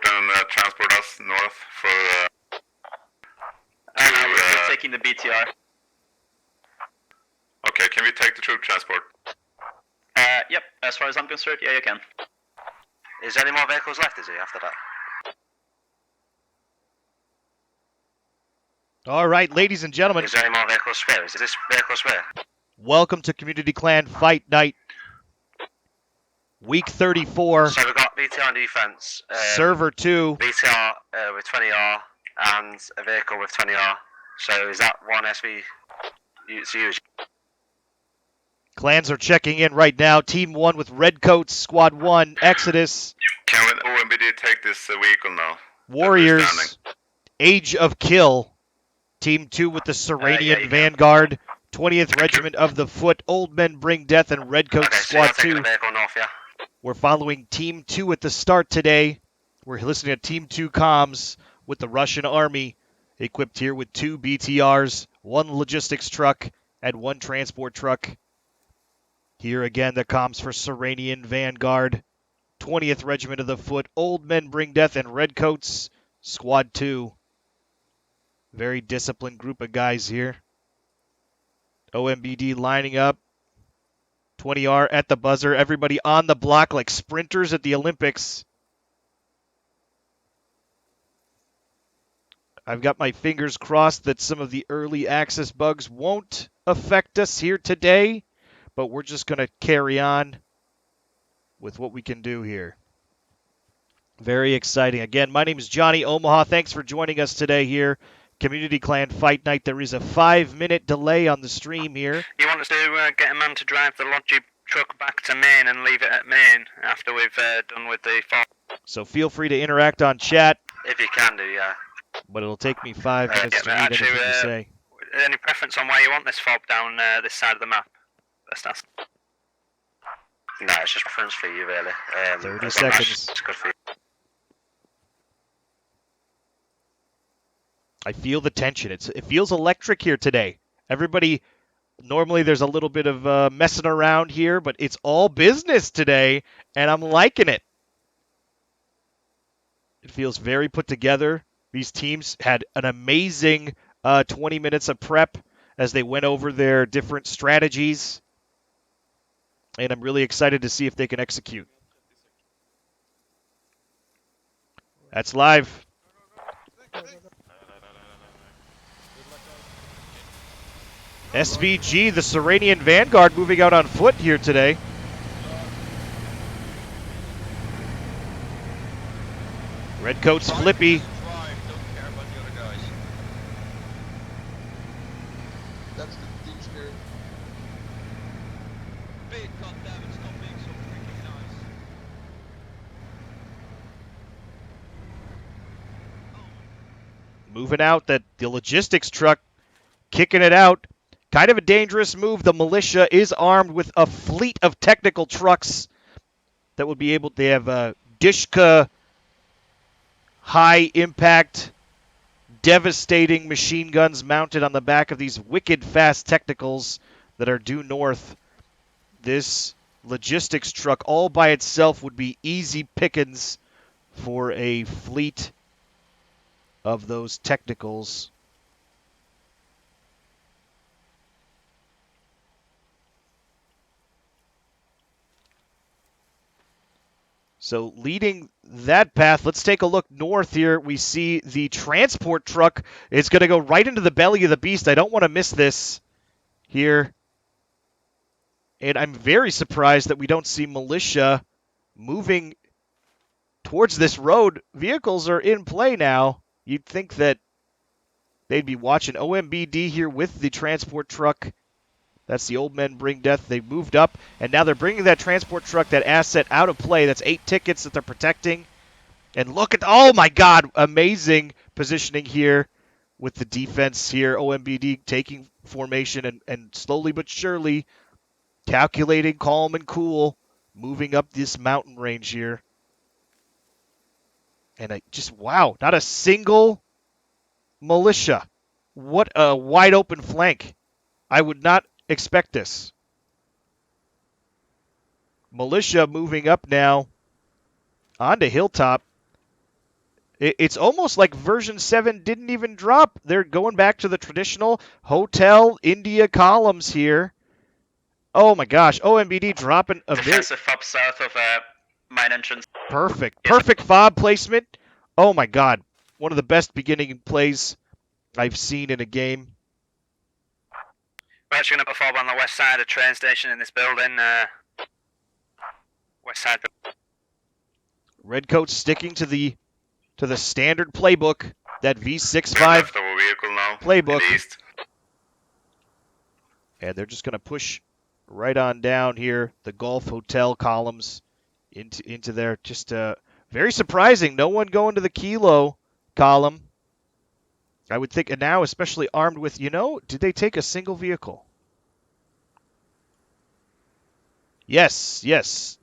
transport and transport us north for... we're taking the BTR. Okay, can we take the troop transport? Yep, as far as I'm concerned, yeah, you can. Is there any more vehicles left, is he, after that? All right, ladies and gentlemen. Is there any more vehicles spare? Is this vehicle spare? Welcome to Community Clan Fight Night. Week 34. So we've got BTR on defense. Server 2. BTR with 20R and a vehicle with 20R. So is that one SV to use? Clans are checking in right now. Team 1 with Redcoats, Squad 1, Exodus. Can OMBD take this vehicle now? Warriors, Age of Kill. Team 2 with the Serenian Vanguard, 20th Regiment of the Foot, Old Men Bring Death, and Redcoats Squad 2. The vehicle north, yeah? We're following Team 2 at the start today. We're listening to Team 2 comms with the Russian Army, equipped here with 2 BTRs, 1 logistics truck, and 1 transport truck. Here again, the comms for Serenian Vanguard, 20th Regiment of the Foot, Old Men Bring Death, and Redcoats Squad 2. Very disciplined group of guys here. OMBD lining up. 20R at the buzzer. Everybody on the block like sprinters at the Olympics. I've got my fingers crossed that some of the early access bugs won't affect us here today, but we're just going to carry on with what we can do here. Very exciting. Again, my name is Johnny Omaha. Thanks for joining us today here. Community Clan Fight Night. There is a 5-minute delay on the stream here. You want us to get a man to drive the Logi truck back to Maine and leave it at Maine after we've done with the farm? So feel free to interact on chat. If you can do, yeah. But it'll take me 5 minutes to read anything to say. Any preference on where you want this fob down this side of the map? Let's ask. No, it's just preference for you, really. 30 seconds. It's good for you. I feel the tension. It feels electric here today. Everybody, normally there's a little bit of messing around here, but it's all business today, and I'm liking it. It feels very put together. These teams had an amazing 20 minutes of prep as they went over their different strategies, and I'm really excited to see if they can execute. That's live. SVG, the Serenian Vanguard, moving out on foot here today. Redcoats Flippy. That's the team spirit. Big goddamn, it's not being so freaking nice. Moving out, that the logistics truck kicking it out. Kind of a dangerous move. The militia is armed with a fleet of technical trucks that would be able to. They have Dishka high impact, devastating machine guns mounted on the back of these wicked fast technicals that are due north. This logistics truck all by itself would be easy pickings for a fleet of those technicals. So leading that path, let's take a look north here. We see the transport truck is going to go right into the belly of the beast. I don't want to miss this here. And I'm very surprised that we don't see militia moving towards this road. Vehicles are in play now. You'd think that they'd be watching OMBD here with the transport truck. That's the Old Men Bring Death. They moved up, and now they're bringing that transport truck, that asset, out of play. That's 8 tickets that they're protecting. And look at, oh my God, amazing positioning here with the defense here. OMBD taking formation and slowly but surely calculating, calm and cool, moving up this mountain range here. And wow, not a single militia. What a wide open flank. I would not expect this. Militia moving up now onto Hilltop. It's almost like version 7 didn't even drop. They're going back to the traditional Hotel India columns here. Oh my gosh, OMBD dropping a very Defensive fob south of mine entrance. perfect fob placement. Oh my god, one of the best beginning plays I've seen in a game. We're actually going to put fob on the west side of train station in this building. West side. Redcoats sticking to the standard playbook, that We V65 left our vehicle now. playbook. In the east. And they're just going to push right on down here, the Gulf Hotel columns into there. Just very surprising. No one going to the Kilo column. I would think, and now especially armed with, did they take a single vehicle? Yes.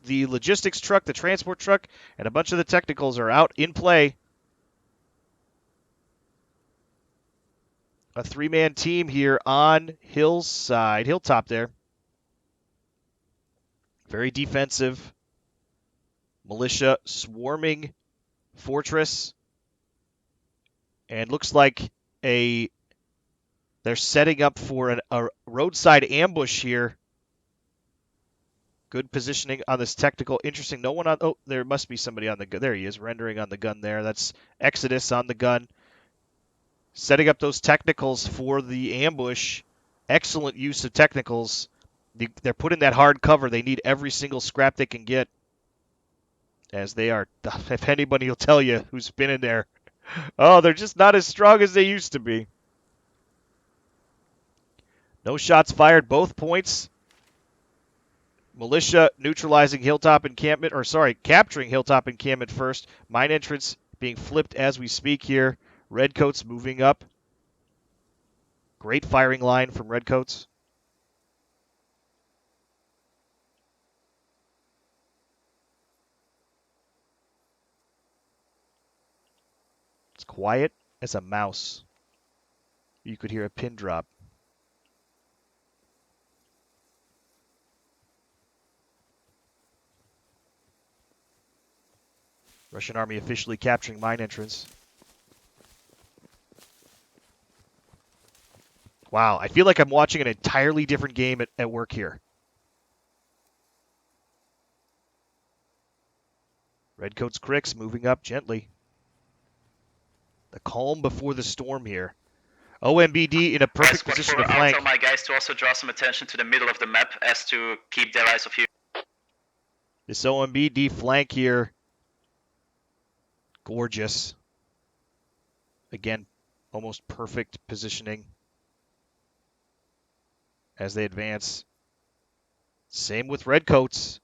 The logistics truck, the transport truck, and a bunch of the technicals are out in play. A 3-man team here on Hilltop there. Very defensive. Militia swarming Fortress. And looks like they're setting up for a roadside ambush here. Good positioning on this technical. Interesting. No one on... Oh, there must be somebody on the gun. There he is, rendering on the gun there. That's Exodus on the gun. Setting up those technicals for the ambush. Excellent use of technicals. They're putting that hard cover. They need every single scrap they can get. As they are, if anybody will tell you who's been in there, oh, they're just not as strong as they used to be. No shots fired, both points. Militia neutralizing Hilltop encampment, capturing Hilltop encampment first. Mine entrance being flipped as we speak here. Redcoats moving up. Great firing line from Redcoats. It's quiet as a mouse. You could hear a pin drop. Russian army officially capturing mine entrance. Wow, I feel like I'm watching an entirely different game at work here. Redcoats Cricks moving up gently. The calm before the storm here. OMBD in a perfect position to I'll flank. tell my guys to also draw some attention to the middle of the map as to keep their eyes off you. This OMBD flank here. Gorgeous. Again, almost perfect positioning as they advance. Same with Redcoats.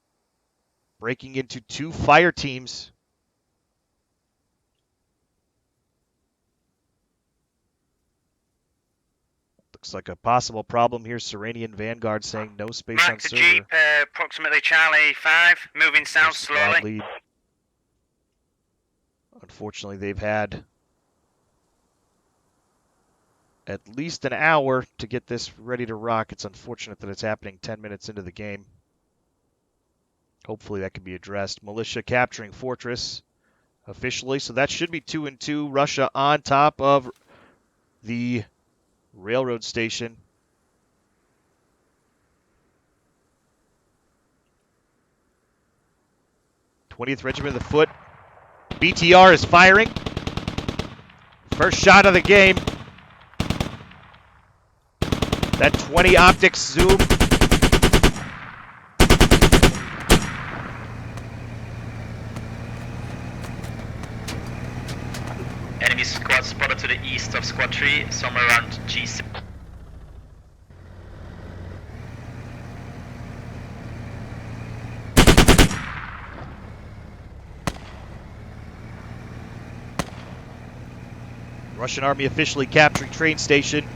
Breaking into 2 fire teams. Looks like a possible problem here. Serenian Vanguard saying no space on Back to server. Jeep, approximately Charlie 5, moving south Squad slowly. lead. Unfortunately, they've had at least an hour to get this ready to rock. It's unfortunate that it's happening 10 minutes into the game. Hopefully that can be addressed. Militia capturing Fortress officially, so that should be 2-2. Russia on top of the railroad station. th Regiment of the Foot. BTR is firing. First shot of the game. That 20 optics zoom. Enemy squad spotted to the east of squad 3, somewhere around G6. Russian army officially capturing train station.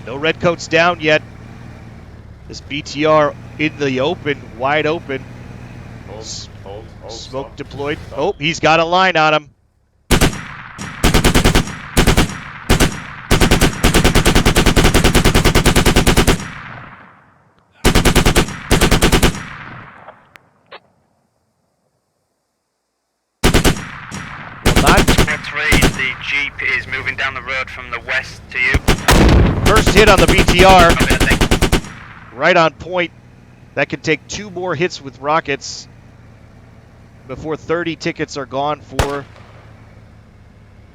No Redcoats down yet. This BTR in the open, wide open. Smoke deployed. Oh, he's got a line on him. Jeep is moving down the road from the west to you. First hit on the BTR. Copy that thing. Right on point. That can take 2 more hits with rockets before 30 tickets are gone for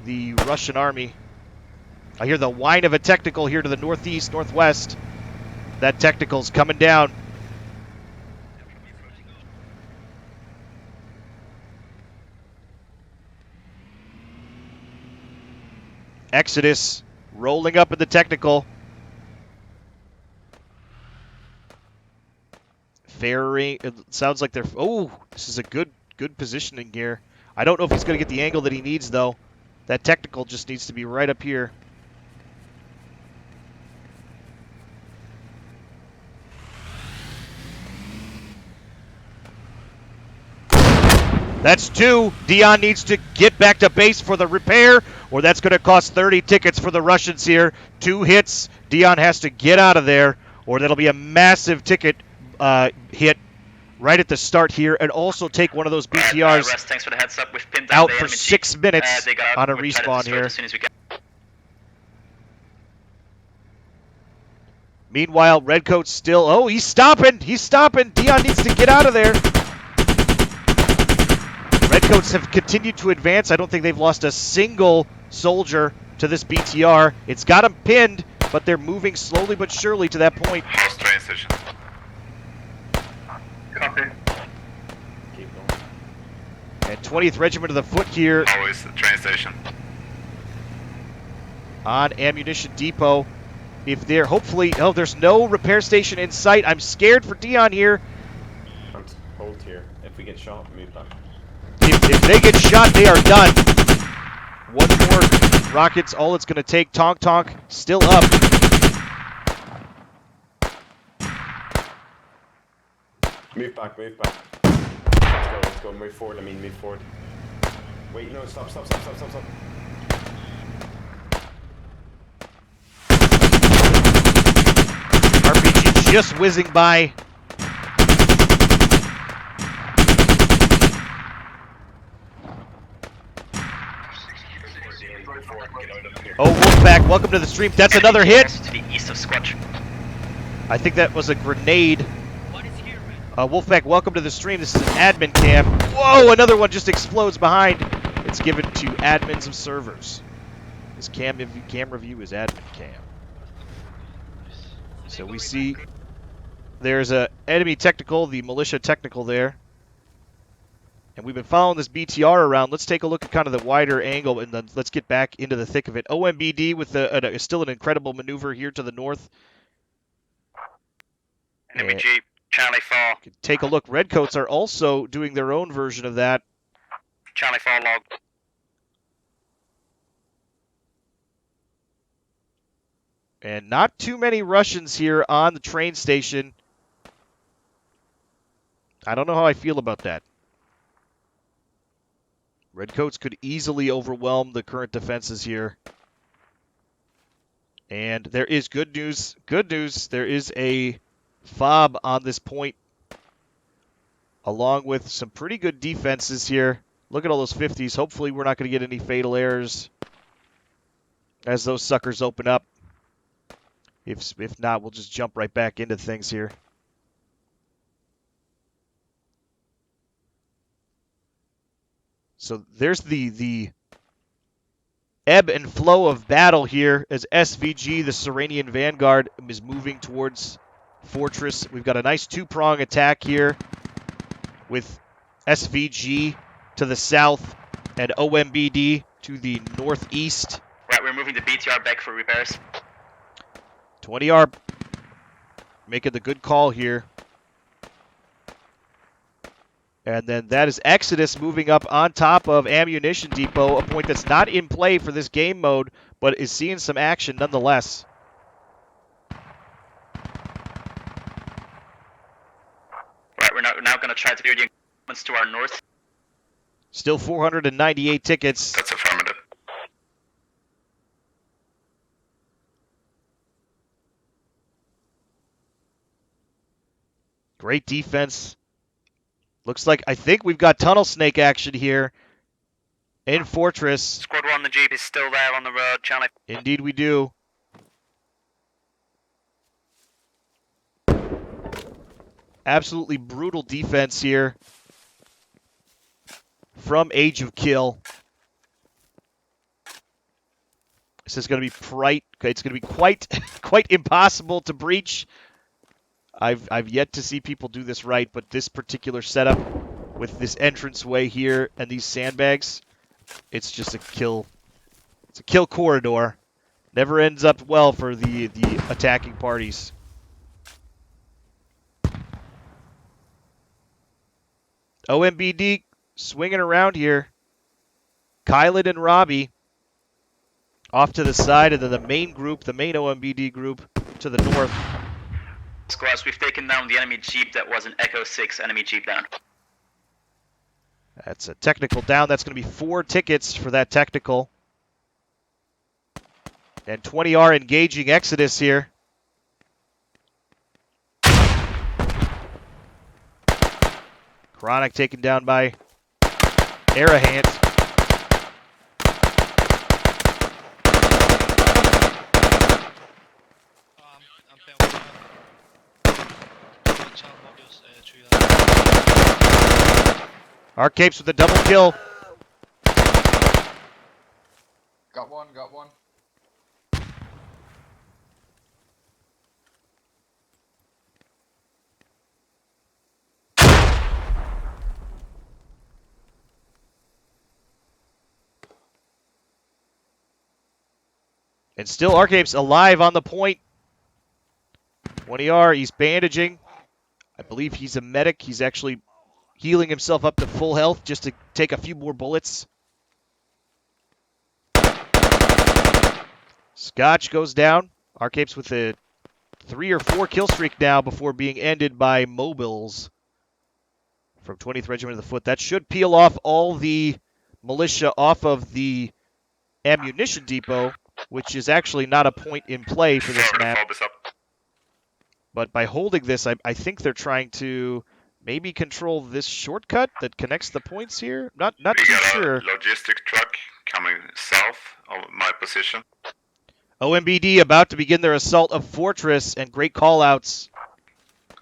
the Russian army. I hear the whine of a technical here to the northeast, northwest. That technical's coming down. Exodus rolling up in the technical. Ferry, it sounds like they're... Oh, this is a good positioning here. I don't know if he's going to get the angle that he needs, though. That technical just needs to be right up here. That's 2. Dion needs to get back to base for the repair, or that's going to cost 30 tickets for the Russians here. 2 hits. Dion has to get out of there, or that'll be a massive ticket hit right at the start here, and also take one of those BTRs Rest, thanks for the heads up. We've pinned down out the for enemy 6 Jeep. minutes They got out. on a We'll try to respawn destroy it here. as soon as we can. Meanwhile, Redcoat's still... Oh, he's stopping! He's stopping! Dion needs to get out of there. Redcoats have continued to advance. I don't think they've lost a single soldier to this BTR. It's got them pinned, but they're moving slowly but surely to that point. House train station. Copy. Keep going. And 20th Regiment of the Foot here Always the train station. on Ammunition Depot. If they're hopefully... Oh, there's no repair station in sight. I'm scared for Dion here. Hold here. If we get shot, move back. If they get shot, they are done. 1 more rockets, all it's going to take. Tonk Tonk still up. Move back, move back. Let's go, move forward, move forward. Wait, no, stop. RPG just whizzing by. Oh, Wolfpack, welcome to the stream. That's another hit. To the east of Squatch. I think that was a grenade. What is here, man? Wolfpack, welcome to the stream. This is an admin cam. Whoa, another one just explodes behind. It's given to admins of servers. This camera view is admin cam. So we see there's a enemy technical, the militia technical there. And we've been following this BTR around. Let's take a look at kind of the wider angle, and then let's get back into the thick of it. OMBD with still an incredible maneuver here to the north. Enemy And Jeep, Charlie 4. take a look. Redcoats are also doing their own version of that. Charlie 4 log. And not too many Russians here on the train station. I don't know how I feel about that. Redcoats could easily overwhelm the current defenses here. And there is good news. Good news. There is a fob on this point, along with some pretty good defenses here. Look at all those 50s. Hopefully we're not going to get any fatal errors as those suckers open up. If not, we'll just jump right back into things here. So there's the ebb and flow of battle here as SVG, the Serenian Vanguard, is moving towards Fortress. We've got a nice 2-prong attack here with SVG to the south and OMBD to the northeast. Right, we're moving the BTR back for repairs. 20R making the good call here. And then that is Exodus moving up on top of Ammunition Depot, a point that's not in play for this game mode, but is seeing some action nonetheless. Right, we're now going to try to do the engagements to our north. Still 498 tickets. That's affirmative. Great defense. Looks like, I think we've got Tunnel Snake action here. in Fortress. Squad 1, the Jeep is still there on the road, Charlie. Indeed we do. Absolutely brutal defense here from Age of Kill. This is going to be it's going to be quite impossible to breach. I've yet to see people do this right, but this particular setup with this entranceway here and these sandbags, it's just a kill. It's a kill corridor. Never ends up well for the attacking parties. OMBD swinging around here. Kylan and Robbie off to the side, and then the main group, the main OMBD group, to the north. Squads, we've taken down the enemy Jeep that was an Echo 6 enemy Jeep down. That's a technical down. That's going to be 4 tickets for that technical. And 20R engaging Exodus here. Chronic taken down by Arahant. Arcapes with a double kill. Got one, got one. And still Arcapes alive on the point. 20R, he's bandaging. I believe he's a medic. He's actually healing himself up to full health just to take a few more bullets. Scotch goes down. Arcapes with a 3 or 4 kill streak now before being ended by mobiles from 20th Regiment of the Foot. That should peel off all the militia off of the ammunition depot, which is actually not a point in play for this map. But by holding this, I think they're trying to maybe control this shortcut that connects the points here. Not too sure. We got a logistic truck coming south of my position. OMBD about to begin their assault of Fortress, and great callouts.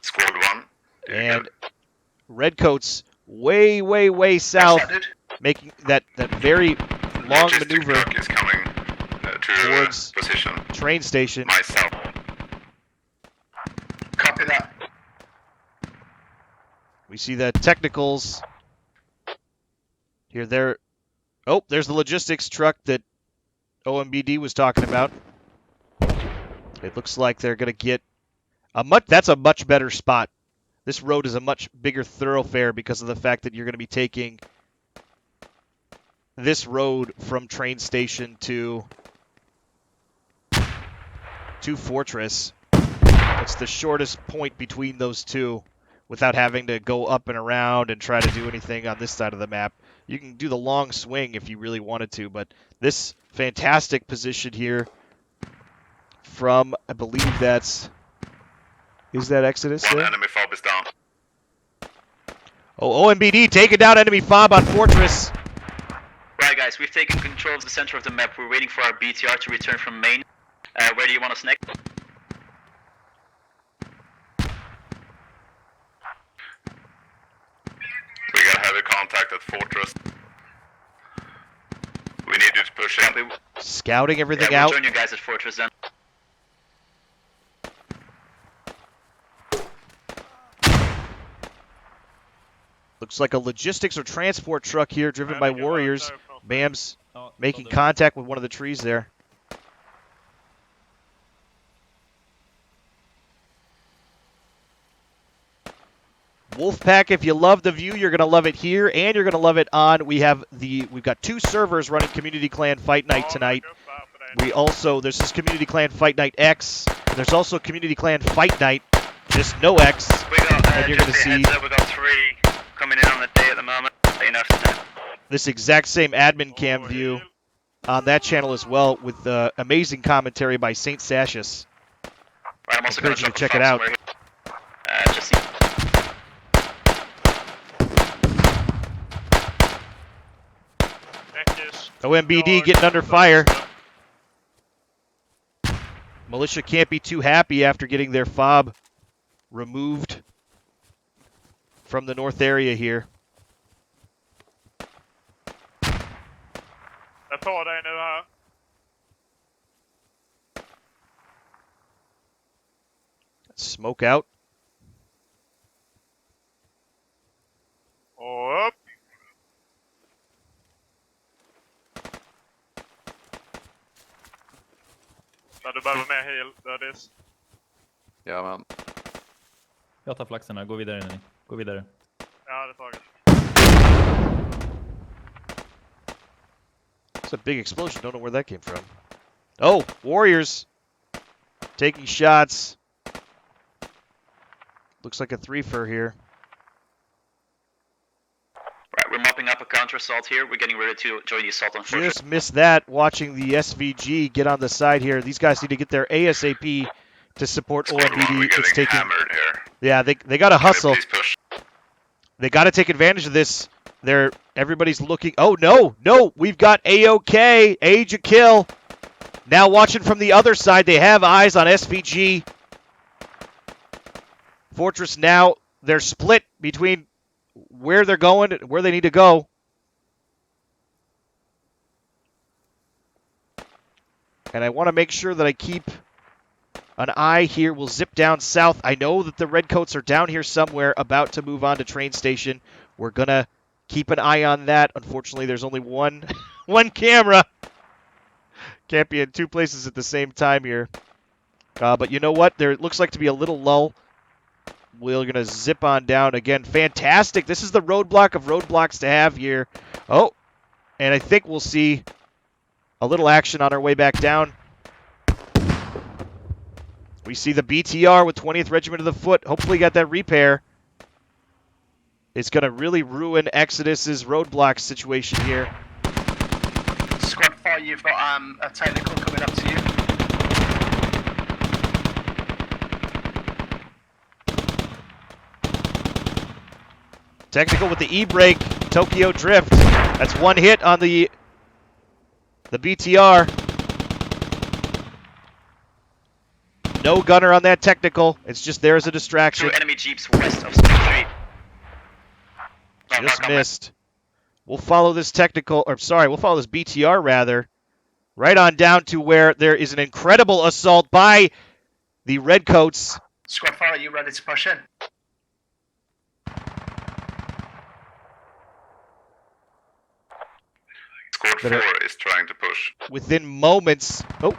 Squad 1. And Redcoats way south, making that very long Logistic maneuver truck is coming towards position. train station. Myself. Copy that. We see the technicals here. Oh, there's the logistics truck that OMBD was talking about. It looks like they're going to get that's a much better spot. This road is a much bigger thoroughfare because of the fact that you're going to be taking this road from train station to Fortress. It's the shortest point between those two without having to go up and around and try to do anything on this side of the map. You can do the long swing if you really wanted to, but this fantastic position here from, I believe is that Exodus One there? enemy fob is down. Oh, OMBD taking down enemy fob on Fortress. Right, guys, we've taken control of the center of the map. We're waiting for our BTR to return from main. Where do you want us next? We got heavy contact at Fortress. We need you to push in. Scouting everything We'll out. join you guys at Fortress then. Looks like a logistics or transport truck here driven by warriors. Bam's making contact with one of the trees there. Wolfpack, if you love the view, you're going to love it here, and you're going to love it on. We've got 2 servers running Community Clan Fight Night tonight. This is Community Clan Fight Night X. There's also Community Clan Fight Night, just no X. We got, and you're going to see we got 3 coming in on the day at the moment. this exact same admin cam view on that channel as well, with amazing commentary by Saint Sasius. Right, I'm also Encourage going you to check it out. Just see. Thank you. OMBD getting under fire. Militia can't be too happy after getting their fob removed from the north area here. Jag tar dig nu här. Smoke out. Och upp. Där du behöver mer heal, Dödis. Ja, men. Jag tar flaxarna, gå vidare nu. Gå vidare. Ja, det tar jag. It's a big explosion. Don't know where that came from. Oh, Warriors taking shots. Looks like a three-fer here. Right, we're mopping up a counter assault here. We're getting ready to join the assault on Fortress. Just missed that watching the SVG get on the side here. These guys need to get their ASAP to support Squad 1, we're OMBD. It's getting taking. hammered here. Yeah, they got to hustle. Please push. They got to take advantage of this. Everybody's looking. Oh, no. We've got AOK, Age of Kill. Now watching from the other side. They have eyes on SVG. Fortress now, they're split between where they're going and where they need to go. And I want to make sure that I keep an eye here. We'll zip down south. I know that the Redcoats are down here somewhere about to move on to train station. We're going to keep an eye on that. Unfortunately, there's only one camera. Can't be in two places at the same time here. But you know what? There looks like to be a little lull. We're going to zip on down again. Fantastic. This is the roadblock of roadblocks to have here. Oh, and I think we'll see a little action on our way back down. We see the BTR with 20th Regiment of the Foot. Hopefully got that repair. It's going to really ruin Exodus's roadblock situation here. Squad 4, you've got a technical coming up to you. Technical with the E-brake, Tokyo Drift. That's one hit on the BTR. No gunner on that technical. It's just there as a distraction. 2 enemy jeeps west of Street. Just missed. We'll follow this technical, or sorry, we'll follow this BTR rather, right on down to where there is an incredible assault by the Redcoats. Squad 4, are you ready to push in? Squad 4 is trying to push. Within moments. Oh,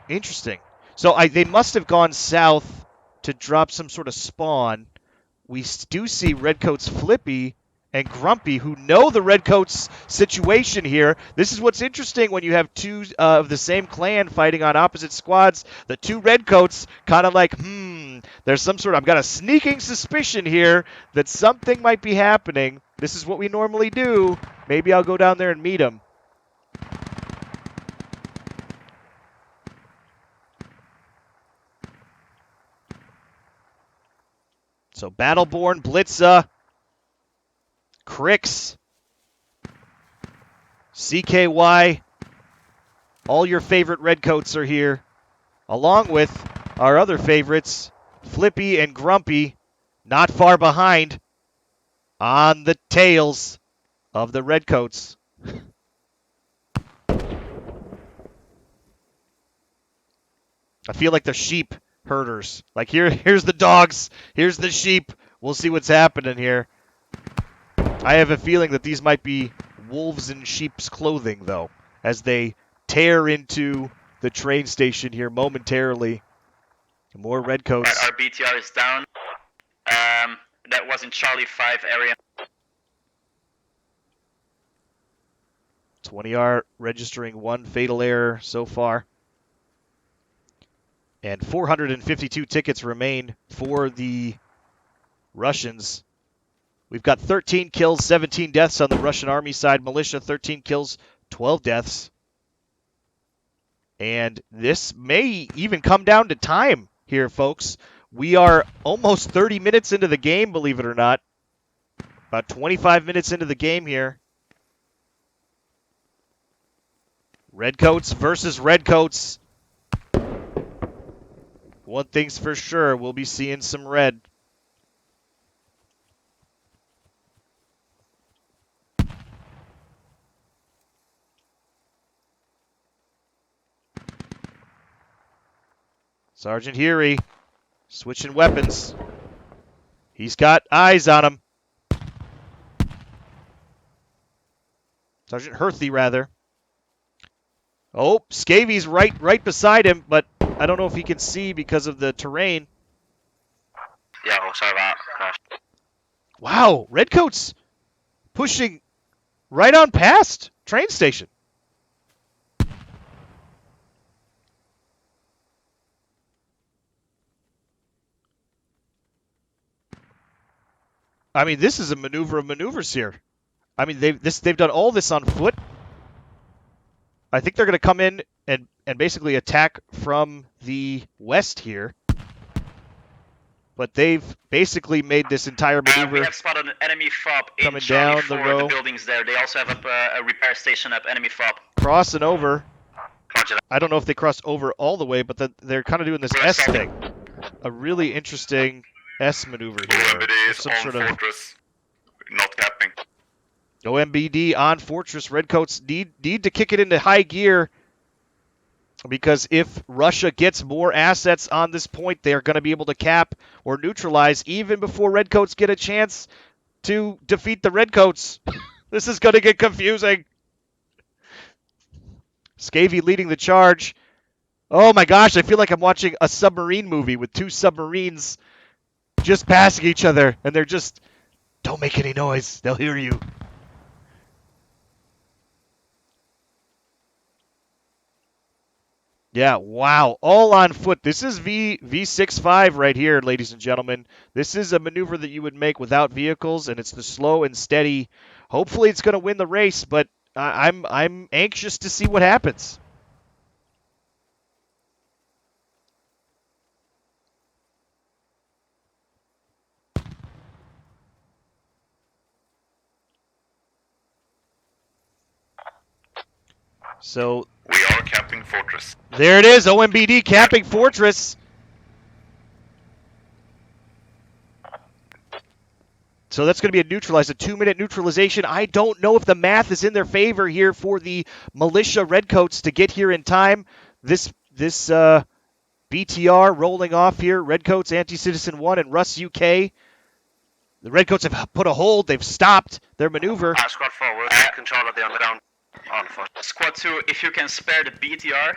interesting. So they must have gone south to drop some sort of spawn. We do see Redcoats Flippy and Grumpy, who know the Redcoats situation here. This is what's interesting when you have two of the same clan fighting on opposite squads. The two Redcoats kind of like, there's some sort of, I've got a sneaking suspicion here that something might be happening. This is what we normally do. Maybe I'll go down there and meet them. So Battleborn, BLITZA, Crix, CKY, all your favorite Redcoats are here, along with our other favorites, Flippy and Grumpy, not far behind on the tails of the Redcoats. I feel like the sheep herders. Like here's the dogs, here's the sheep. We'll see what's happening here. I have a feeling that these might be wolves in sheep's clothing, though, as they tear into the train station here momentarily. More Redcoats. Right, our BTR is down. That was in Charlie 5 area. 20R registering one fatal error so far. And 452 tickets remain for the Russians. We've got 13 kills, 17 deaths on the Russian army side. Militia, 13 kills, 12 deaths. And this may even come down to time here, folks. We are almost 30 minutes into the game, believe it or not. About 25 minutes into the game here. Redcoats versus Redcoats. One thing's for sure, we'll be seeing some red. Sergeant Heary switching weapons. He's got eyes on him. Sergeant Herthy, rather. Oh, Scavy's right beside him, but I don't know if he can see because of the terrain. Yeah, we'll sorry about that. Wow, Redcoats pushing right on past train station. I mean, this is a maneuver of maneuvers here. I mean, they've done all this on foot. I think they're going to come in and basically attack from the west here. But they've basically made this entire maneuver. We have spotted an enemy fob in Coming Charlie down for the row. buildings there. They also have a repair station up enemy fob. Crossing over. Roger that. I don't know if they crossed over all the way, but they're kind of doing this S thing. A really interesting S maneuver here. OMBD is Some on sort of Fortress, not capping. OMBD on Fortress. Redcoats need to kick it into high gear, because if Russia gets more assets on this point, they are going to be able to cap or neutralize even before Redcoats get a chance to defeat the Redcoats. This is going to get confusing. Scavy leading the charge. Oh my gosh, I feel like I'm watching a submarine movie with two submarines just passing each other, and they're just, don't make any noise, they'll hear you. Yeah, wow, all on foot. This is V65 right here, ladies and gentlemen. This is a maneuver that you would make without vehicles, and it's the slow and steady. Hopefully it's going to win the race, but I'm anxious to see what happens. So We are capping Fortress. there it is, OMBD capping Fortress. So that's going to be a 2-minute neutralization. I don't know if the math is in their favor here for the militia Redcoats to get here in time. This BTR rolling off here. Redcoats, Anti-Citizen 1, and Russ UK. The Redcoats have put a hold. They've stopped their maneuver. Squad 4, we'll take control of the underground on foot. Squad 2, if you can spare the BTR,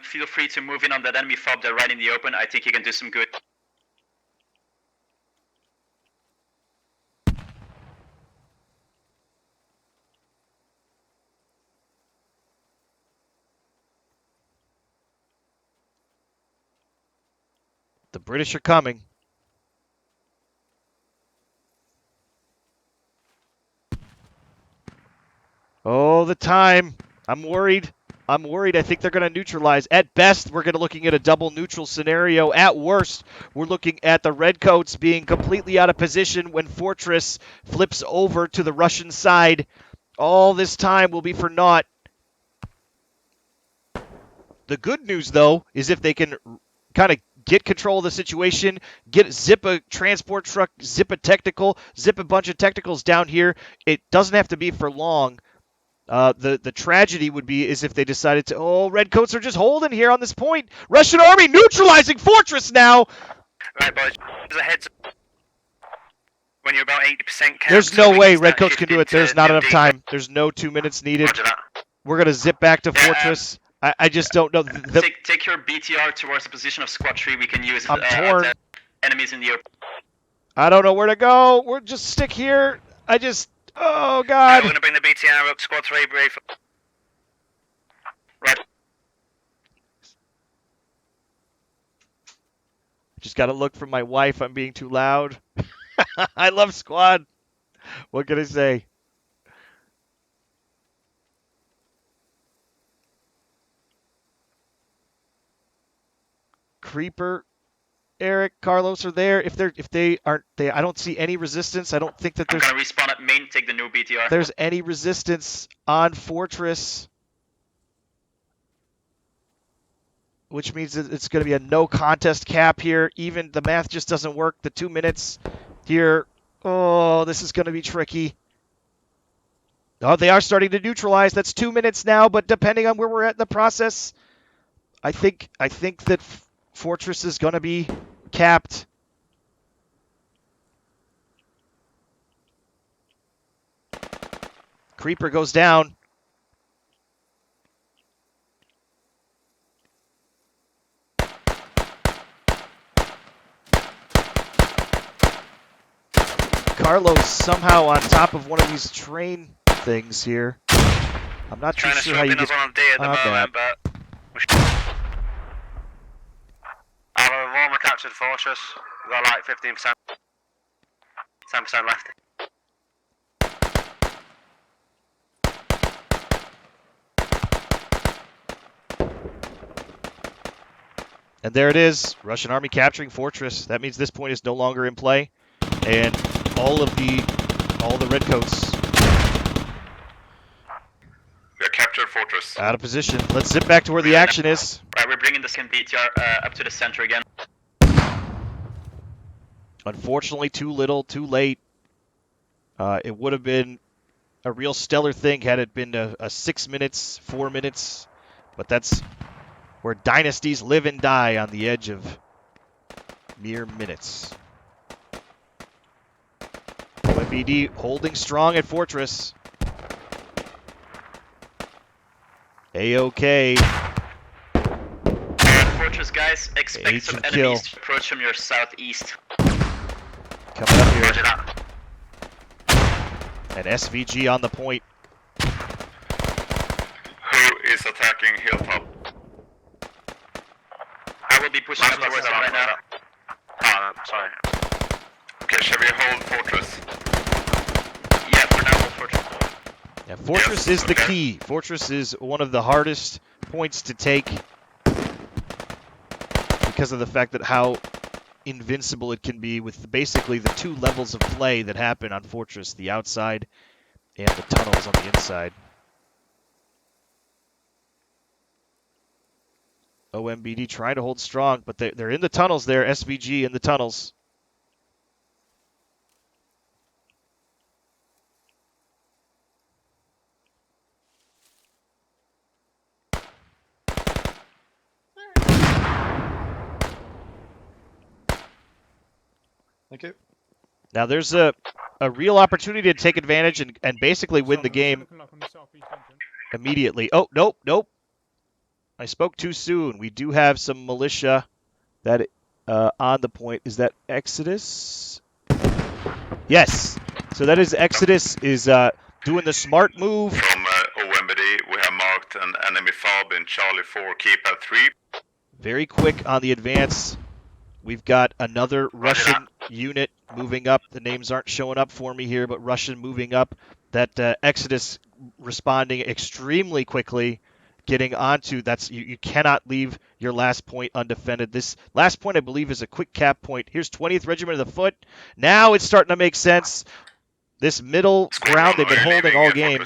feel free to move in on that enemy fob there right in the open. I think you can do some good. The British are coming. Oh, the time. I'm worried. I think they're going to neutralize. At best, we're going to looking at a double neutral scenario. At worst, we're looking at the Redcoats being completely out of position when Fortress flips over to the Russian side. All this time will be for naught. The good news, though, is if they can kind of get control of the situation, zip a transport truck, zip a technical, zip a bunch of technicals down here. It doesn't have to be for long. The tragedy would be is if they decided to, Redcoats are just holding here on this point. Russian army neutralizing Fortress now. Right, boys. There's a heads up. When you're about 80% count. There's no we way start Redcoats can do shifting it. There's to not enough MD. time. There's no 2 minutes needed. Roger that. We're going to zip back to Fortress. I just don't know. Take your BTR towards the position of Squad 3. We can use it I'm torn. at enemies in the open. I don't know where to go. We're just stick here. Oh, We're God. going to bring the BTR up. Squad 3 brief. Right. Just got to look for my wife. I'm being too loud. I love Squad. What can I say? Creeper, Eric, Carlos are there. If they aren't, I don't see any resistance. I don't think that I'm there's gonna respawn at main, take the new BTR. any resistance on Fortress. which means that it's going to be a no contest cap here. Even the math just doesn't work. The 2 minutes here. Oh, this is going to be tricky. Oh, they are starting to neutralize. That's 2 minutes now, but depending on where we're at in the process, I think that Fortress is going to be capped. Creeper goes down. Carlos somehow on top of one of these train things here. I'm not too Trying to sure how you swap in get us on D at the on moment, that. but Alabama captured Fortress. We've got like 15%. 10% left. And there it is, Russian army capturing Fortress. That means this point is no longer in play, and all the redcoats We have captured Fortress. out of position. Let's zip back to where the action is. Right, we're bringing the second BTR up to the center again. Unfortunately, too little, too late. It would have been a real stellar thing had it been a 6 minutes, 4 minutes, but that's where dynasties live and die, on the edge of mere minutes. OMBD holding strong at Fortress. A-OK. Fortress guys, expect Age some of enemies kill. to approach from your southeast. Coming up here. Roger that. And SVG on the point. Who is attacking Hilltop? I will be pushing up towards them right now. Oh, sorry. Okay, shall we hold Fortress? Yeah, for now, hold Fortress. Yeah, Fortress Yes, is the okay. key. Fortress is one of the hardest points to take because of the fact that how invincible it can be with basically the 2 levels of play that happen on Fortress, the outside and the tunnels on the inside. OMBD trying to hold strong, but they're in the tunnels there. SVG in the tunnels. Thank you. Now there's a real opportunity to take advantage and basically win the game immediately. Oh, nope. I spoke too soon. We do have some militia that on the point. Is that Exodus? Yes. So that is Exodus is doing the smart move. From OMBD, we have marked an enemy fob in Charlie 4, keep at 3. Very quick on the advance. We've got another Russian unit moving up. The names aren't showing up for me here, but Russian moving up. That Exodus responding extremely quickly, getting onto. That's you cannot leave your last point undefended. This last point, I believe, is a quick cap point. Here's 20th Regiment of the Foot. Now it's starting to make sense. This middle ground they've been holding all game.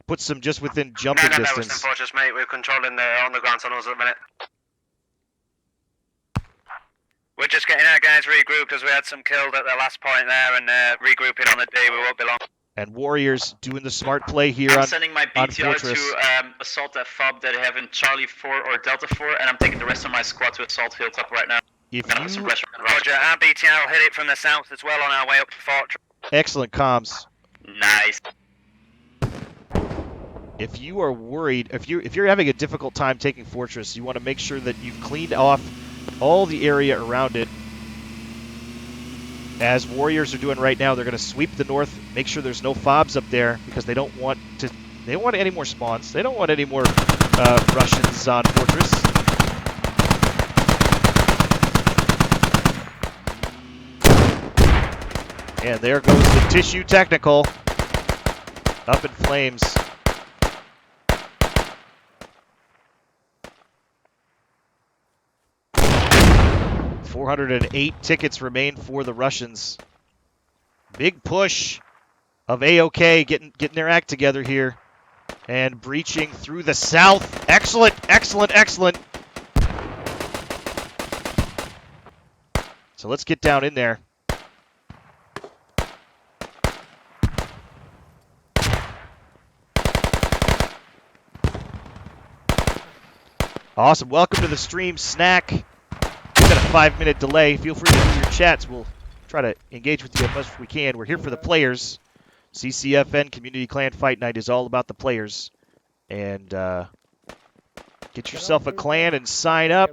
Puts them just within jumping No, it's in distance. Fortress, mate. We're controlling the on-the-ground tunnels at the minute. we're just getting our guys regrouped because we had some killed at the last point there, and regrouping on the D. We won't be long. And Warriors doing the smart play here I'm on sending my on BTR Fortress. to assault that fob that I have in Charlie 4 or Delta 4, and I'm taking the rest of my squad to assault Hilltop right now. If I'm gonna have some you pressure. Roger, our BTR will hit it from the south as well on our way up to Fortress. excellent comms. Nice. If you are worried, if you're having a difficult time taking Fortress, you want to make sure that you've cleaned off all the area around it. As Warriors are doing right now, they're going to sweep the north, make sure there's no fobs up there because they don't want any more spawns. They don't want any more Russians on Fortress. And there goes the Tissue Technical up in flames. 408 tickets remain for the Russians. Big push of AOK getting their act together here and breaching through the south. Excellent. So let's get down in there. Awesome. Welcome to the stream, Snack. We've got a 5-minute delay. Feel free to do your chats. We'll try to engage with you as much as we can. We're here for the players. CCFN Community Clan Fight Night is all about the players. And get yourself a clan and sign up.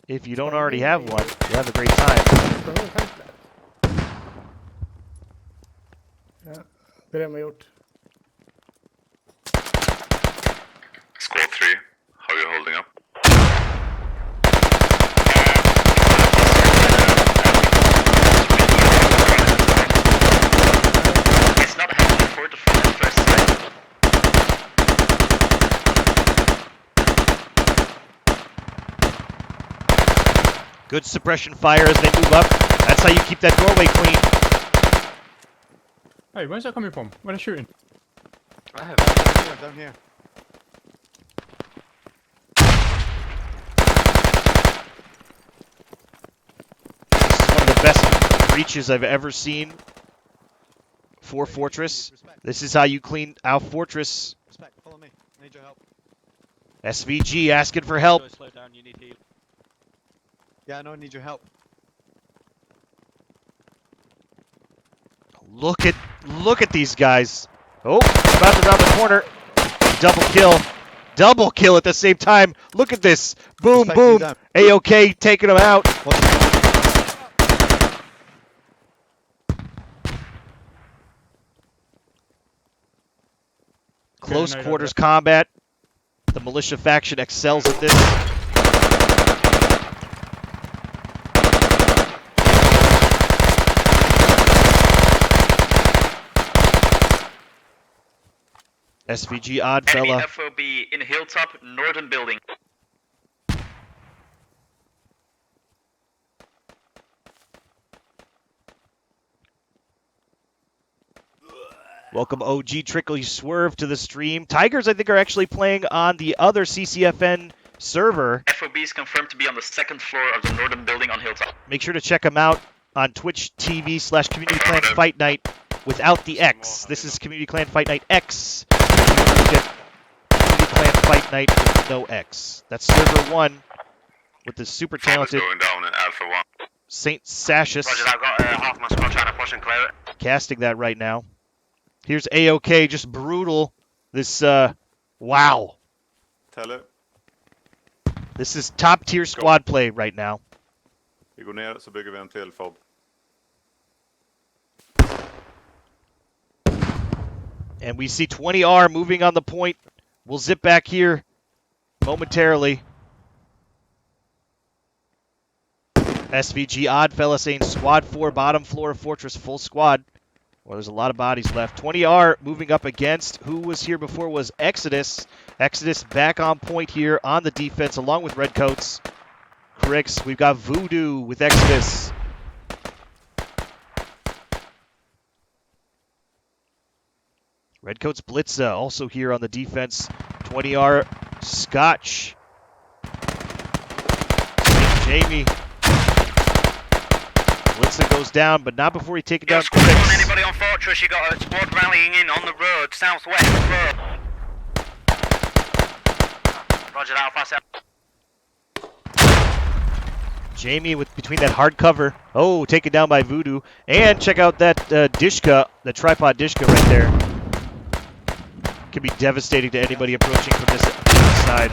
If you don't already have one, you'll have a great time. Ja, det är det man gjort. Squad 3, how are you holding up? It's not helpful for the first side. Good suppression fire as they move up. That's how you keep that doorway clean. Hey, where's that coming from? Where are they shooting? I have down here. This is one of the best breaches I've ever seen for Fortress. This is how you clean out Fortress. Respect, follow me. I need your help. SVG asking for help. Slow down, you need heal. Yeah, I know I need your help. Look at these guys. Oh, about to round the corner. Double kill. Double kill at the same time. Look at this. Boom, Respect, boom. you down. A-OK taking them out. Close no, quarters combat. The militia faction excels at this. SVG Enemy Oddfella. FOB in Hilltop, northern building. Welcome OG Trickle. You swerve to the stream. Tigers, I think, are actually playing on the other CCFN server. FOB is confirmed to be on the second floor of the northern building on Hilltop. Make sure to check them out on Twitch TV/Community Clan Fight Night without the X. This is Community Clan Fight Night X. Community Clan Fight Night with no X. That's server 1 with the super Fob is talented going down in Alpha 1. Saint Sasius Roger, I've got half my squad trying to push and clear it. casting that right now. Here's AOK, just brutal. This, wow. Tell it. This is top tier squad play right now. Vi går ner så bygger vi en till fob. And we see 20R moving on the point. We'll zip back here momentarily. SVG Oddfella saying squad 4, bottom floor of Fortress, full squad. Well, there's a lot of bodies left. 20R moving up against who was here before was Exodus. Exodus back on point here on the defense along with Redcoats. Cricks, we've got Voodoo with Exodus. Redcoats BLITZA also here on the defense. 20R Scotch. Jamie. BLITZA goes down, but not before he takes down Squad one, Cricks. anybody on Fortress, you got a squad rallying in on the road, southwest road. Roger that, I'll pass it. Jamie with between that hard cover. Oh, taken down by Voodoo. And check out that Dishka, the tripod Dishka right there. Could be devastating to anybody approaching from this side.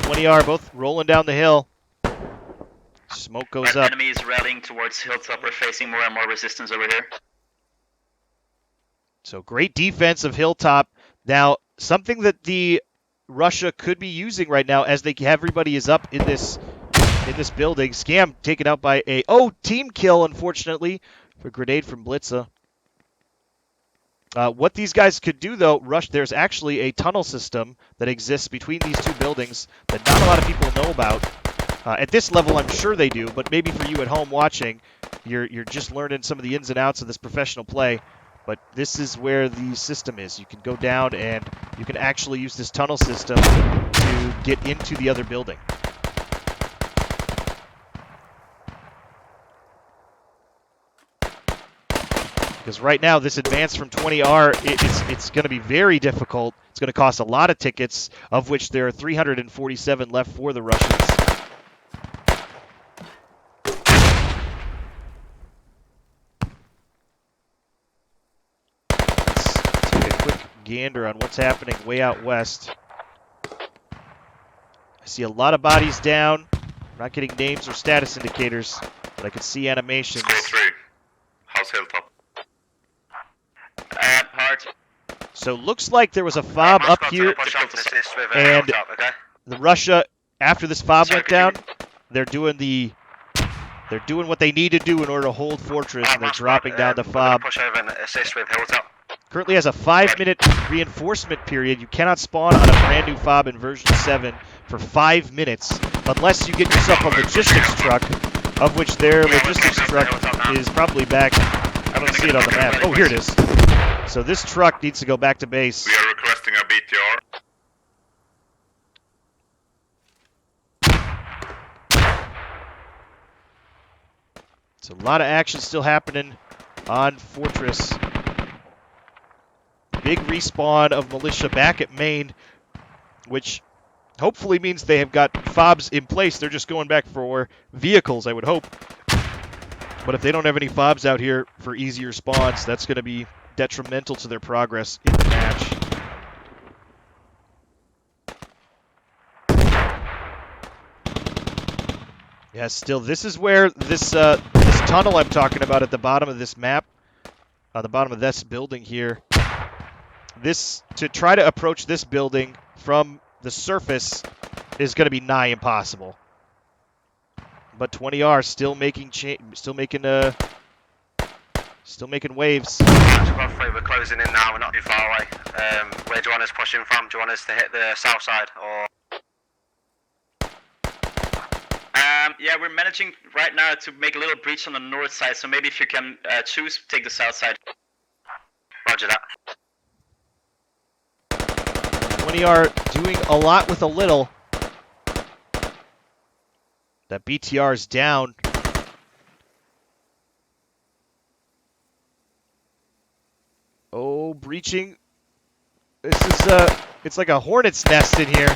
20R both rolling down the hill. Smoke goes Our up. enemy is rallying towards Hilltop. We're facing more and more resistance over here. So great defense of Hilltop. Now, something that the Russia could be using right now as they everybody is up in this building. Scam taken out by a team kill, unfortunately, for grenade from BLITZA. What these guys could do, though, there's actually a tunnel system that exists between these two buildings that not a lot of people know about. At this level, I'm sure they do, but maybe for you at home watching, you're just learning some of the ins and outs of this professional play. But this is where the system is. You can go down and you can actually use this tunnel system to get into the other building. Because right now, this advance from 20R, it's going to be very difficult. It's going to cost a lot of tickets, of which there are 347 left for the Russians. Let's take a quick gander on what's happening way out west. I see a lot of bodies down. I'm not getting names or status indicators, but I can see animations. Score 3. House Hilltop. Hard. So looks like there was a fob up here, and the Russia, after this fob went down, they're doing what they need to do in order to hold Fortress, and they're dropping down the fob. Push over and assist with Hilltop. Currently has a 5-minute reinforcement period. You cannot spawn on a brand new fob in version 7 for 5 minutes unless you get yourself a logistics truck, of which their logistics truck is probably back. I don't see it on the map. Oh, here it is. So this truck needs to go back to base. We are requesting a BTR. So a lot of action still happening on Fortress. Big respawn of militia back at main, which hopefully means they have got fobs in place. They're just going back for vehicles, I would hope. But if they don't have any fobs out here for easier spawns, that's going to be detrimental to their progress in the match. Yeah, still, this is where this tunnel I'm talking about at the bottom of this map, the bottom of this building here, to try to approach this building from the surface is going to be nigh impossible. But 20R still making waves. We're closing in now. We're not too far away. Where do you want us pushing from? Do you want us to hit the south side or? Yeah, we're managing right now to make a little breach on the north side. So maybe if you can choose, take the south side. Roger that. 20R doing a lot with a little. That BTR is down. Oh, breaching. This is it's like a hornet's nest in here.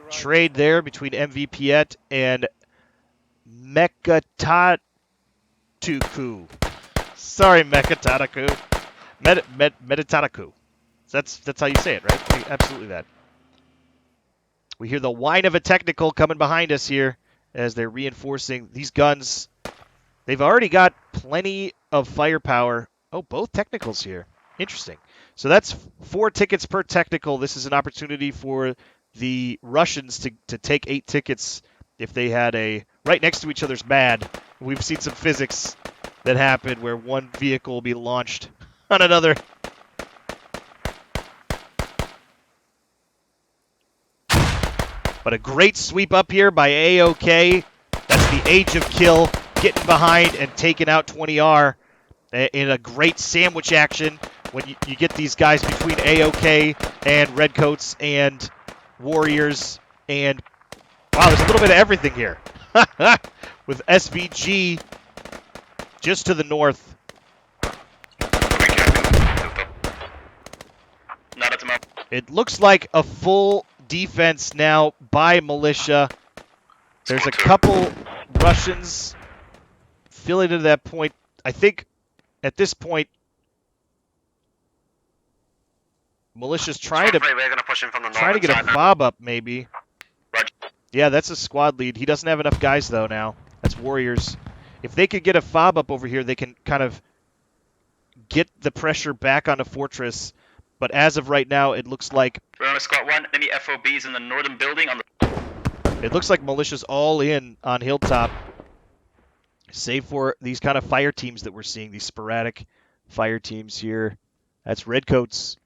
Trade there between MVPet and Mekatatuku. Sorry, Mekatatuku. Meditataku. That's how you say it, right? Absolutely that. We hear the whine of a technical coming behind us here as they're reinforcing these guns. They've already got plenty of firepower. Oh, both technicals here. Interesting. So that's 4 tickets per technical. This is an opportunity for the Russians to take 8 tickets if they had a right next to each other's bad. We've seen some physics that happen where one vehicle will be launched on another. But a great sweep up here by AOK. That's the Age of Kill, getting behind and taking out 20R in a great sandwich action when you get these guys between AOK and Redcoats and Warriors. And, wow, there's a little bit of everything here. With SVG just to the north. Not at the moment. It looks like a full defense now by militia. There's a couple Russians filling into that point. I think at this point, militia's trying to get a fob up, maybe. Yeah, that's a squad lead. He doesn't have enough guys, though, now. That's Warriors. If they could get a fob up over here, they can kind of get the pressure back onto Fortress. But as of right now, it looks like... We're on Squad 1, enemy FOBs in the northern building. It looks like militia's all in on Hilltop. Save for these kind of fire teams that we're seeing, these sporadic fire teams here. That's Redcoats.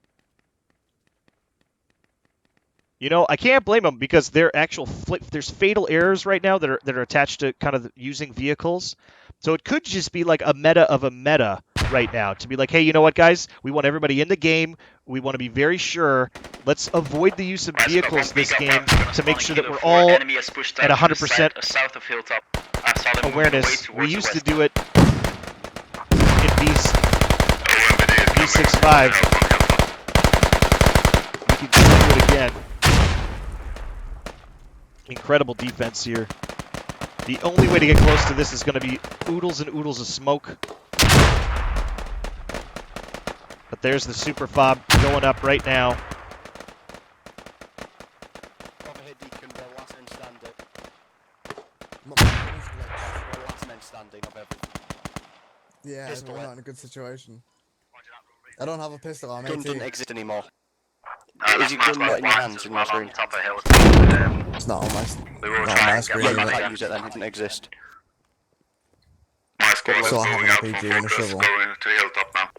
You know, I can't blame them because their actual there's fatal errors right now that are attached to kind of using vehicles. So it could just be like a meta of a meta right now to be like, hey, you know what, guys? We want everybody in the game. we want to be very sure. Let's avoid the use of Right, so vehicles one this big game up gonna to make spawn sure in that Kilo we're 4. all Enemy has pushed at out to the 100% south of Hilltop. Saw them moving away awareness. We towards the used to west. do it in OMBD is coming. V65. Help on Hilltop. We can do it again. Incredible defense here. The only way to get close to this is going to be oodles and oodles of smoke. But there's the super fob going up right now. Overhead Deacon, the last man standing. Not the last man standing of everything. Yeah, Pistol we're it. not in a good situation. I don't have a pistol. I'm Gun 18. doesn't exist anymore. Is your gun not in your hands in your screen? Top of Hilltop. It's not on my, We will not try on my and screen. get Yeah, you anyway. can't use it then, it doesn't exist. My squad is So I have moving an out RPG from and a Fortress, shovel. going to Hilltop now.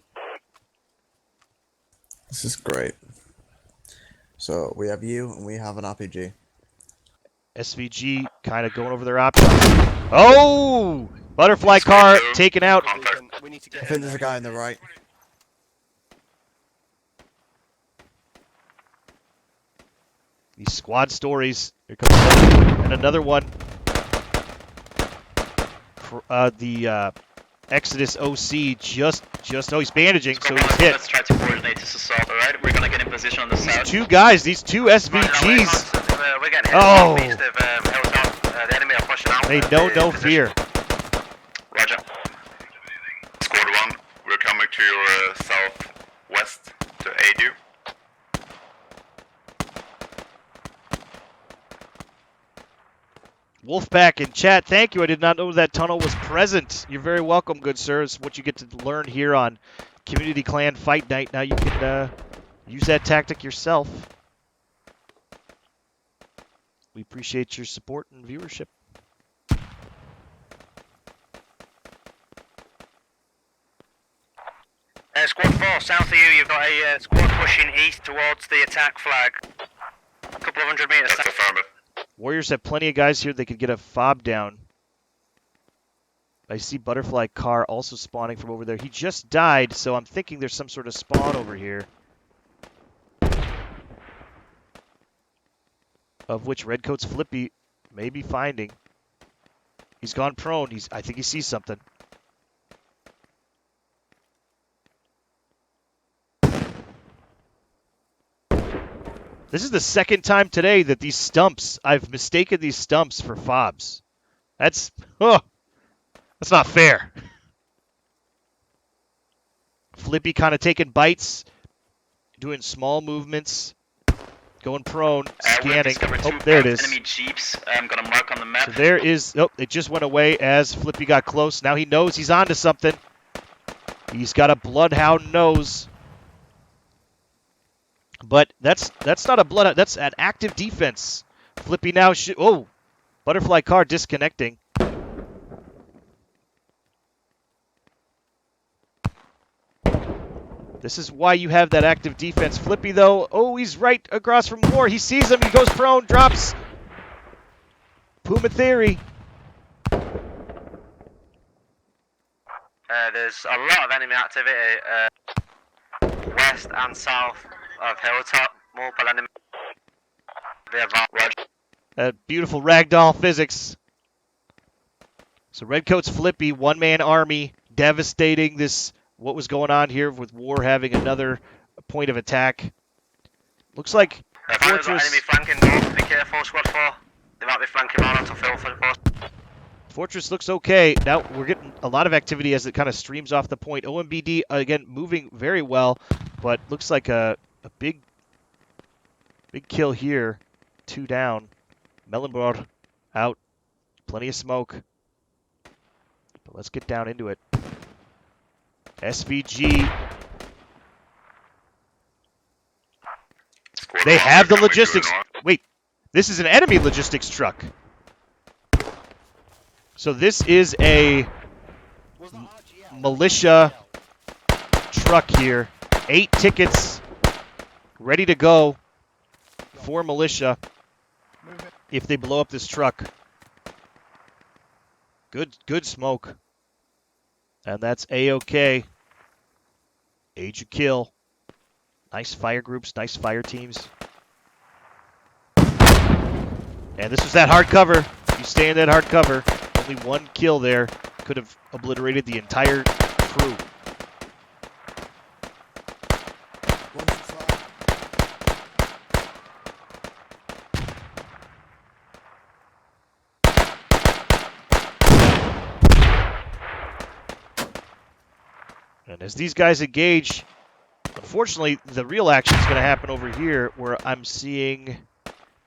This is great. So we have you and we have an RPG. SVG kind of going over their options. Oh! Butterfly car taken out. Contact. We need to I get think there's a guy on the right. These squad stories. Here comes another, and another one. The Exodus OC just oh, he's bandaging, so he's hit. Let's try to coordinate this assault, alright? We're gonna get in position on the These south. two guys, these two SVGs. We're getting hit. Oh! The enemy are pushing out. They know no fear. Roger. Squad 1, we're coming to your southwest to aid you. Wolfpack in chat, thank you. I did not know that tunnel was present. You're very welcome, good sir. It's what you get to learn here on Community Clan Fight Night. Now you can use that tactic yourself. We appreciate your support and viewership. Squad 4, south of you, you've got a squad pushing east towards the attack flag. A couple of hundred meters That's south. affirmative. Warriors have plenty of guys here. They could get a fob down. I see Butterfly Car also spawning from over there. He just died, so I'm thinking there's some sort of spawn over here. Of which Redcoat's Flippy may be finding. He's gone prone. I think he sees something. This is the second time today that these stumps, I've mistaken these stumps for fobs. That's not fair. Flippy kind of taking bites, doing small movements, going prone, scanning. Oh, there it is. Enemy jeeps. I'm gonna mark on the map. So there is, oh, it just went away as Flippy got close. Now he knows he's onto something. He's got a bloodhound nose. But that's not a bloodhound, that's an active defense. Flippy now Butterfly car disconnecting. This is why you have that active defense. Flippy though, oh, he's right across from War. He sees him, he goes prone, drops. Puma Theory. There's a lot of enemy activity west and south of Hilltop. Multiple enemy. Beautiful ragdoll physics. So Redcoat's Flippy, one-man army, devastating this, what was going on here with War having another point of attack. Looks like Fortress... enemy flanking north, be careful, squad 4. They might be flanking around onto Phil for the post. Fortress looks okay. Now we're getting a lot of activity as it kind of streams off the point. OMBD, again, moving very well, but looks like a big kill here. 2 down. Mellenborg out. Plenty of smoke. But let's get down into it. SVG. Squad They 1, have the we're coming to logistics. north. Wait, this is an enemy logistics truck. So this is a militia truck here. 8 tickets ready to go for militia if they blow up this truck. Good smoke. And that's A-OK. Age of kill. Nice fire groups, nice fire teams. And this was that hard cover. You stay in that hard cover. Only one kill there could have obliterated the entire crew. And as these guys engage, unfortunately, the real action is going to happen over here, where I'm seeing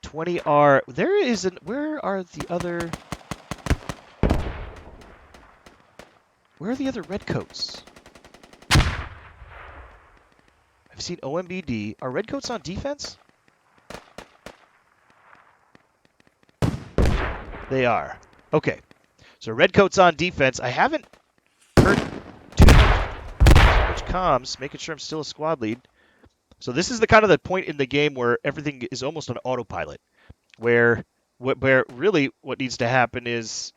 20R. There isn't. Where are the other? Where are the other redcoats? I've seen OMBD. Are redcoats on defense? They are. Okay. So redcoats on defense. I haven't heard too much comms, making sure I'm still a squad lead. So this is the kind of the point in the game where everything is almost on autopilot, where really what needs to happen is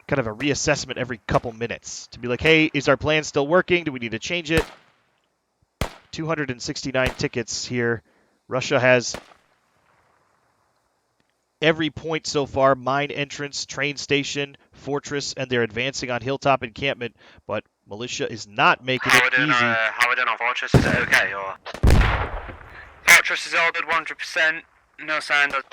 kind of a reassessment every couple minutes to be like, hey, is our plan still working? Do we need to change it? 269 tickets here. Russia has every point so far: mine entrance, train station, fortress, and they're advancing on hilltop encampment, but militia is not making it easy. How we doing on fortress? Is it okay or? Fortress is ordered 100%. No sign of.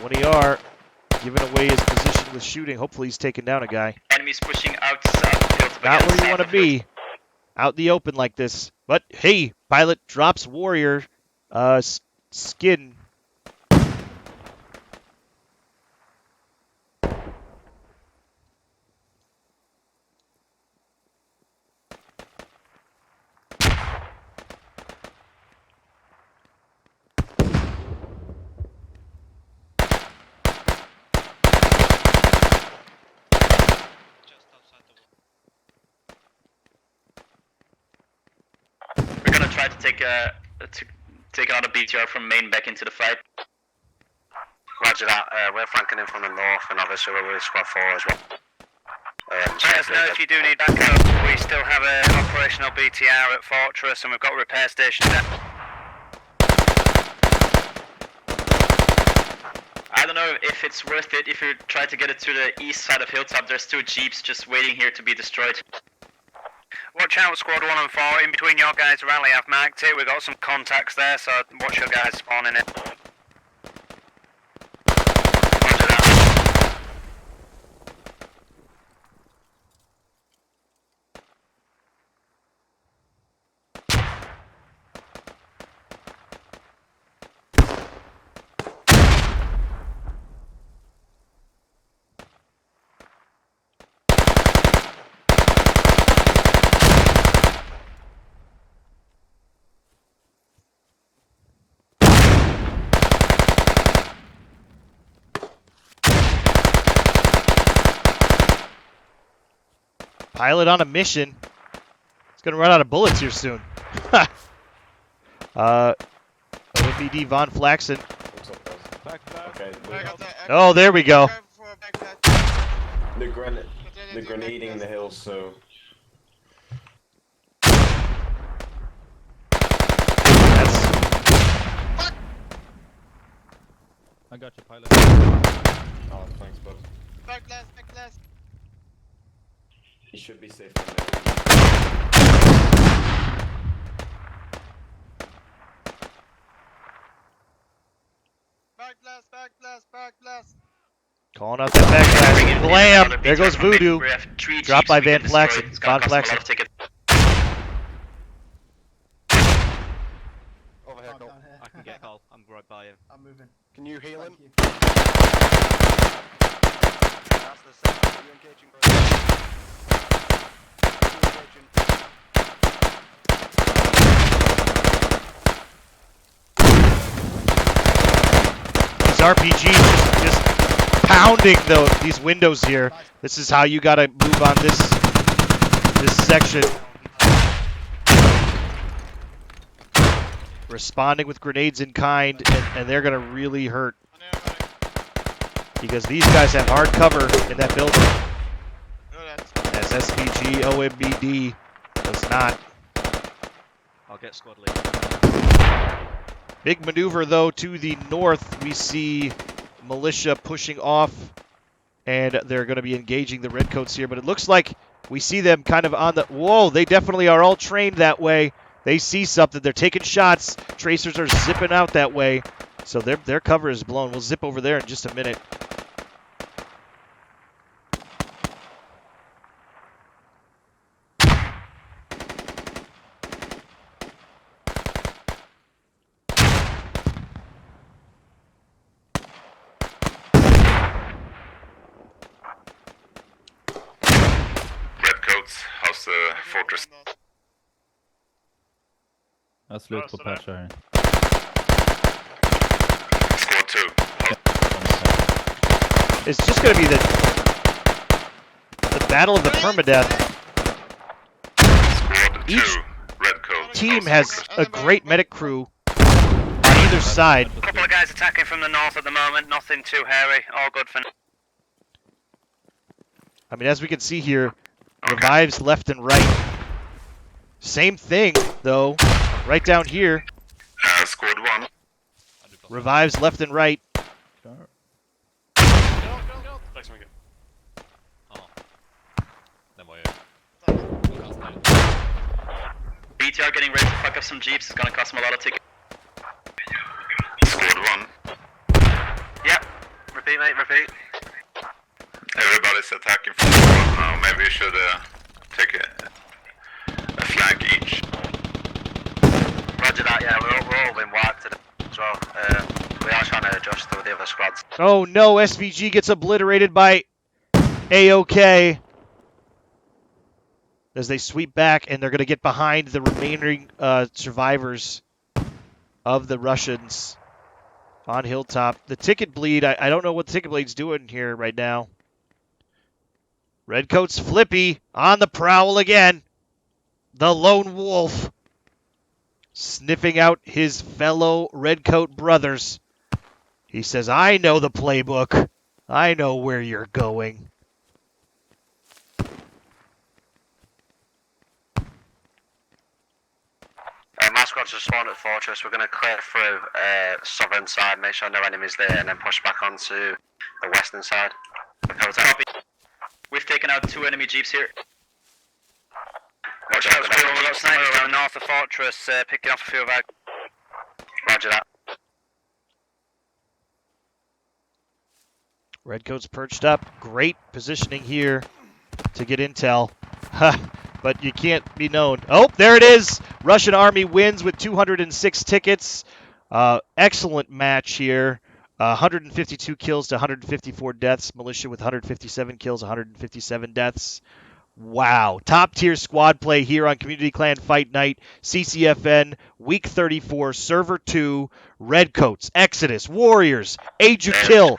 20R giving away his position with shooting. Hopefully he's taking down a guy. Enemies pushing out south. Not where you want to be. Out in the open like this. But hey, pilot drops warrior skin. We're gonna try to take another BTR from main back into the fight. Roger that. We're flanking in from the north, and obviously we're with squad 4 as well. Let us know if you do need backup. We still have an operational BTR at Fortress, and we've got a repair station there. I don't know if it's worth it if you try to get it to the east side of Hilltop. There's 2 jeeps just waiting here to be destroyed. Watch out, Squad 1 and 4. In between your guys' rally, I've marked it. We've got some contacts there, so watch your guys spawning it. Roger that. Pilot on a mission. It's going to run out of bullets here soon. OMBD Von Flaxen. What's up, guys? Okay. Oh, there we go. They're grenading the hills, so. That's... I got you, pilot. Oh, thanks, bud. Back last. You should be safe from there. Back blast. Calling out that back blast. Blam! There goes Voodoo. Dropped by Van Flaxen. Von Flaxen. Over here, go. I can get Carl. I'm right by him. I'm moving. Can you heal him? You. That's the second. Are you engaging? These RPGs just pounding these windows here. This is how you gotta move on this section. Responding with grenades in kind, and they're gonna really hurt. because these guys have hard cover in that building. Know that. As SVG OMBD does not. I'll get squad lead. Big maneuver though to the north. We see militia pushing off, and they're going to be engaging the redcoats here. But it looks like we see them kind of on the. Whoa! They definitely are all trained that way. They see something. They're taking shots. Tracers are zipping out that way. So their cover is blown. We'll zip over there in just a minute. Redcoats, how's the fortress? Jag har slut på patcha här. Squad 2. It's just going to be the battle of the permadeath. Squad 2, Each Redcoat. team has a great medic crew on either side. A couple of guys attacking from the north at the moment. Nothing too hairy. All good for now. I mean, as we can see here, revives left and right. Same thing, though, right down here. Squad 1. Revives left and right. BTR getting ready to fuck up some jeeps is gonna cost him a lot of tickets. Squad 1. Yep. Repeat, mate, repeat. Everybody's attacking from the front now. Maybe we should take a flank each. Roger that, yeah, we're all been wiped today as well. We are trying to adjust to the other squads. Oh no, SVG gets obliterated by AOK as they sweep back, and they're going to get behind the remaining survivors of the Russians on Hilltop. The ticket bleed, I don't know what the ticket bleed's doing here right now. Redcoat's Flippy on the prowl again. The lone wolf sniffing out his fellow Redcoat brothers. He says, I know the playbook. I know where you're going. My squad's just spawned at Fortress. We're going to clear through southern side, make sure no enemies there, and then push back onto the western side. Copy. We've taken out 2 enemy jeeps here. Watch out, Squirrel. We've got snipers around north of Fortress, picking off a few of our... Roger that. Redcoat's perched up. Great positioning here to get intel. But you can't be known. Oh, there it is. Russian army wins with 206 tickets. Excellent match here. 152 kills to 154 deaths. Militia with 157 kills, 157 deaths. Wow. Top tier squad play here on Community Clan Fight Night. CCFN Week 34, Server 2. Redcoats, Exodus, Warriors, Age of Kill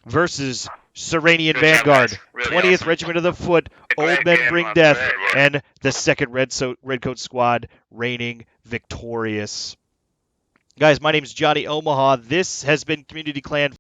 versus Seranian Vanguard. 20th Regiment of the Foot, Old Men Bring Death, and the 2nd Redcoat Squad reigning victorious. Guys, my name is Johnny Omaha. This has been Community Clan